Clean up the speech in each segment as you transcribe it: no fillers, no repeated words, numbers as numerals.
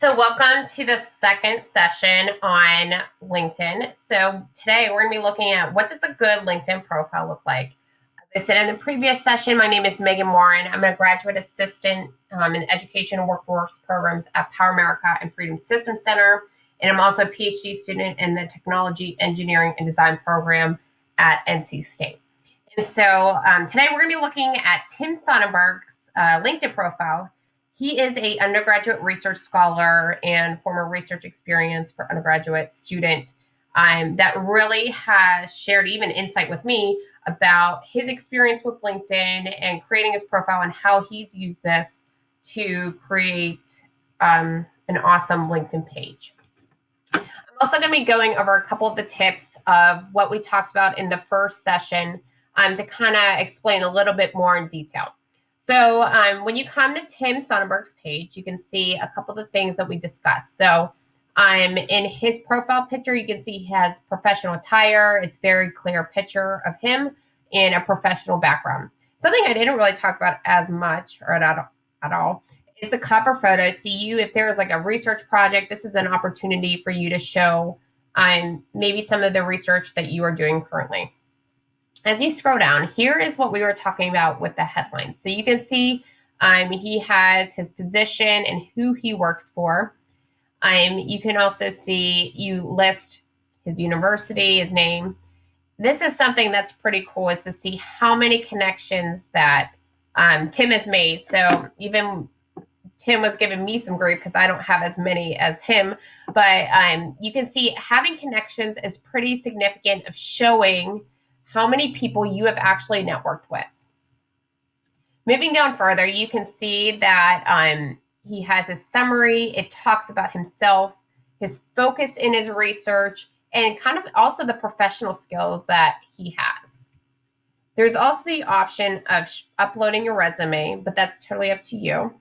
So welcome to the second session on LinkedIn. So today we're going to be looking at what does a good LinkedIn profile look like. As I said in the previous session, my name is Megan Warren. I'm a graduate assistant in education and workforce programs at Power America and FREEDM Systems Center. And I'm also a PhD student in the technology, engineering, and design program at NC State. And so today we're going to be looking at Tim Sonnenberg's LinkedIn profile. He is an undergraduate research scholar and former research experience for undergraduate student that really has shared even insight with me about his experience with LinkedIn and creating his profile and how he's used this to create an awesome LinkedIn page. I'm also going to be going over a couple of the tips of what we talked about in the first session to kind of explain a little bit more in detail. So when you come to Tim Sonnenberg's page, you can see a couple of the things that we discussed. So in his profile picture, you can see he has professional attire. It's very clear picture of him in a professional background. Something I didn't really talk about as much or at all is the cover photo. So if there's like a research project, this is an opportunity for you to show maybe some of the research that you are doing currently. As you scroll down, here is what we were talking about with the headlines. So you can see he has his position and who he works for. You can also see you list his university, his name. This is something that's pretty cool, is to see how many connections that Tim has made. So even Tim was giving me some grief because I don't have as many as him. But you can see having connections is pretty significant of showing how many people you have actually networked with. Moving down further, you can see that he has a summary. It talks about himself, his focus in his research, and kind of also the professional skills that he has. There's also the option of uploading your resume, but that's totally up to you.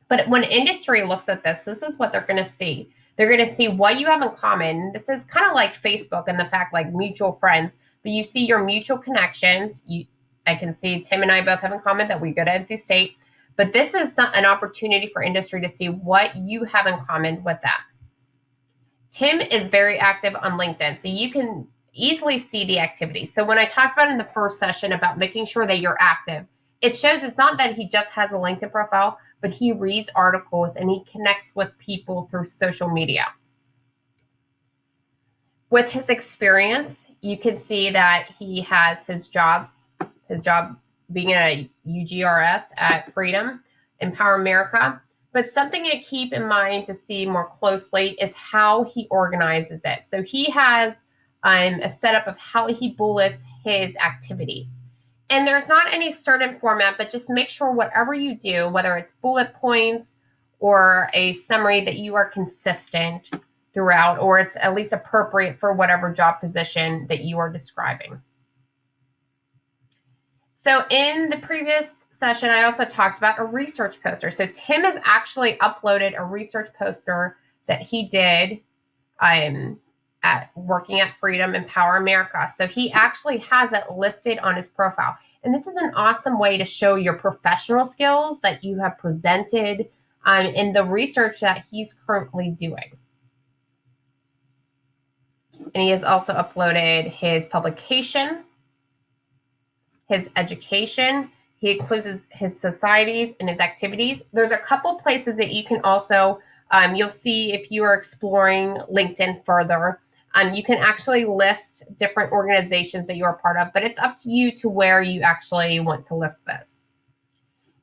But when industry looks at this is what they're going to see. They're going to see what you have in common. This is kind of like Facebook and the fact like mutual friends, but you see your mutual connections. I can see Tim and I both have in common that we go to NC State, but this is an opportunity for industry to see what you have in common with that. Tim is very active on LinkedIn, so you can easily see the activity. So when I talked about in the first session about making sure that you're active, it shows it's not that he just has a LinkedIn profile, but he reads articles and he connects with people through social media. With his experience, you can see that he has his job being a UGRS at FREEDM and Power America. But something to keep in mind to see more closely is how he organizes it. So he has a setup of how he bullets his activities. And there's not any certain format, but just make sure whatever you do, whether it's bullet points or a summary, that you are consistent throughout, or it's at least appropriate for whatever job position that you are describing. So in the previous session, I also talked about a research poster. So Tim has actually uploaded a research poster that he did at working at FREEDM and Power America. So he actually has it listed on his profile. And this is an awesome way to show your professional skills that you have presented in the research that he's currently doing. And he has also uploaded his publication, his education. He includes his societies and his activities. There's a couple places that you can also, you'll see if you are exploring LinkedIn further, you can actually list different organizations that you're a part of, but it's up to you to where you actually want to list this.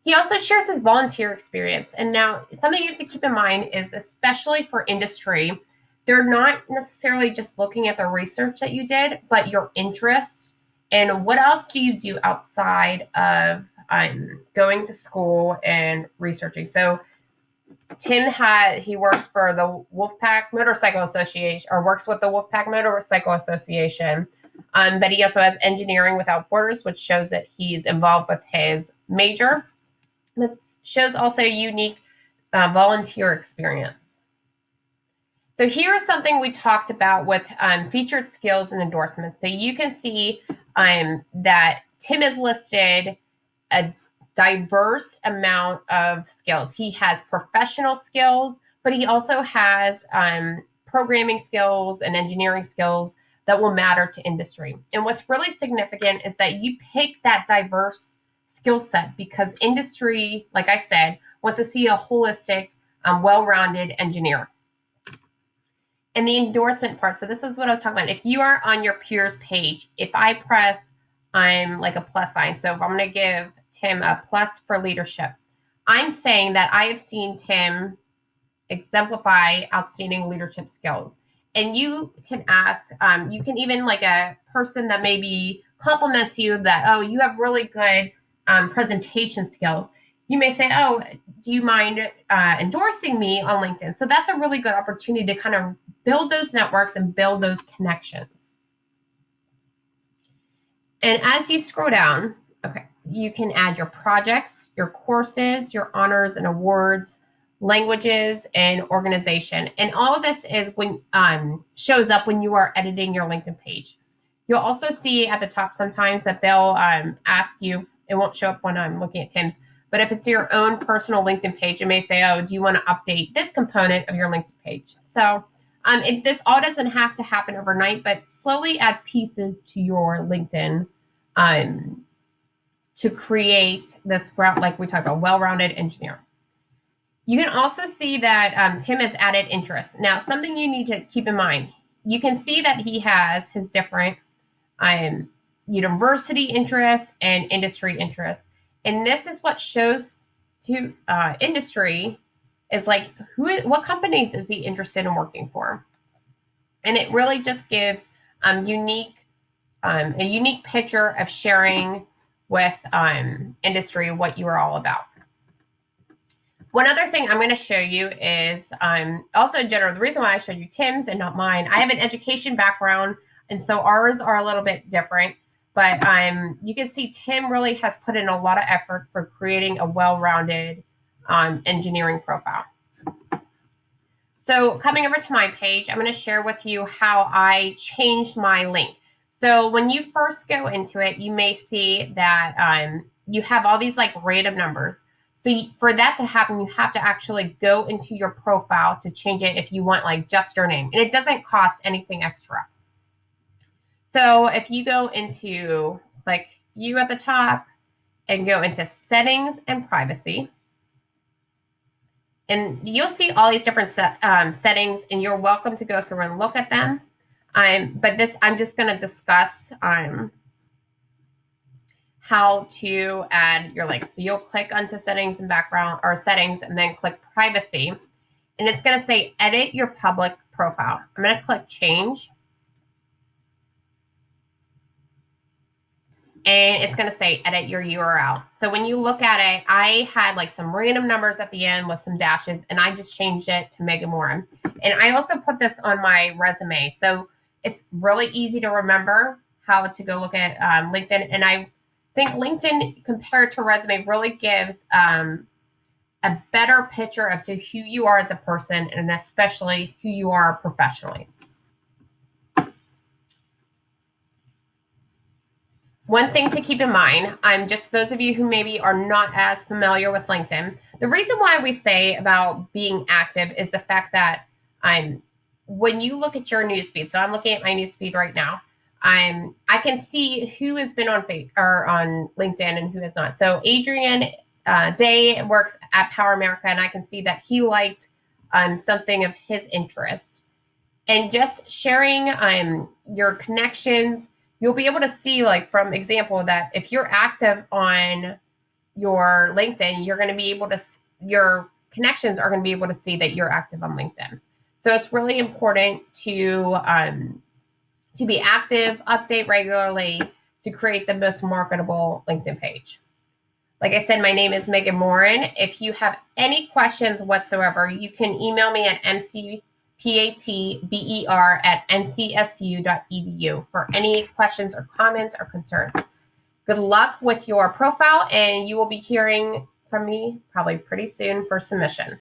He also shares his volunteer experience. And now something you have to keep in mind is, especially for industry, they're not necessarily just looking at the research that you did, but your interests and what else do you do outside of going to school and researching. So Tim he works for the Wolfpack Motorcycle Association, or works with the Wolfpack Motorcycle Association, but he also has Engineering Without Borders, which shows that he's involved with his major. This shows also unique volunteer experience. So here's something we talked about with featured skills and endorsements. So you can see that Tim has listed a diverse amount of skills. He has professional skills, but he also has programming skills and engineering skills that will matter to industry. And what's really significant is that you pick that diverse skill set because industry, like I said, wants to see a holistic, well-rounded engineer. And the endorsement part, so this is what I was talking about. If you are on your peers page, if I press, I'm like a plus sign. So if I'm going to give Tim a plus for leadership, I'm saying that I have seen Tim exemplify outstanding leadership skills. And you can ask, you can even like a person that maybe compliments you that, oh, you have really good presentation skills. You may say, oh, do you mind endorsing me on LinkedIn? So that's a really good opportunity to kind of build those networks and build those connections. And as you scroll down, okay, you can add your projects, your courses, your honors and awards, languages, and organization. And all of this is when shows up when you are editing your LinkedIn page. You'll also see at the top sometimes that they'll ask you, it won't show up when I'm looking at Tim's, but if it's your own personal LinkedIn page, it may say, oh, do you want to update this component of your LinkedIn page? So this all doesn't have to happen overnight, but slowly add pieces to your LinkedIn to create this, like we talked about, well-rounded engineer. You can also see that Tim has added interest. Now, something you need to keep in mind, you can see that he has his different university interests and industry interests. And this is what shows to industry is like, what companies is he interested in working for? And it really just gives a unique picture of sharing with industry what you are all about. One other thing I'm going to show you is also in general, the reason why I showed you Tim's and not mine, I have an education background, and so ours are a little bit different. But you can see Tim really has put in a lot of effort for creating a well-rounded engineering profile. So coming over to my page, I'm going to share with you how I changed my link. So when you first go into it, you may see that you have all these like random numbers. So for that to happen, you have to actually go into your profile to change it if you want like just your name. And it doesn't cost anything extra. So if you go into like you at the top and go into settings and privacy, and you'll see all these different settings, and you're welcome to go through and look at them. But I'm just going to discuss how to add your link. So you'll click onto settings and background or settings and then click privacy. And it's going to say edit your public profile. I'm going to click change. And it's going to say edit your URL. So when you look at it, I had like some random numbers at the end with some dashes, and I just changed it to Megan Moran. And I also put this on my resume. So it's really easy to remember how to go look at LinkedIn. And I think LinkedIn compared to resume really gives a better picture of to who you are as a person, and especially who you are professionally. One thing to keep in mind, just those of you who maybe are not as familiar with LinkedIn, the reason why we say about being active is the fact that when you look at your newsfeed, so I'm looking at my newsfeed right now, I can see who has been on LinkedIn and who has not. So Adrian Day works at Power America, and I can see that he liked something of his interest. And just sharing your connections, you'll be able to see, like, from example, that if you're active on your LinkedIn, you're going to be able to, your connections are going to be able to see that you're active on LinkedIn. So it's really important to be active, update regularly to create the most marketable LinkedIn page. Like I said, my name is Megan Moran. If you have any questions whatsoever, you can email me at mcpatber@ncsu.edu for any questions or comments or concerns. Good luck with your profile, and you will be hearing from me probably pretty soon for submission.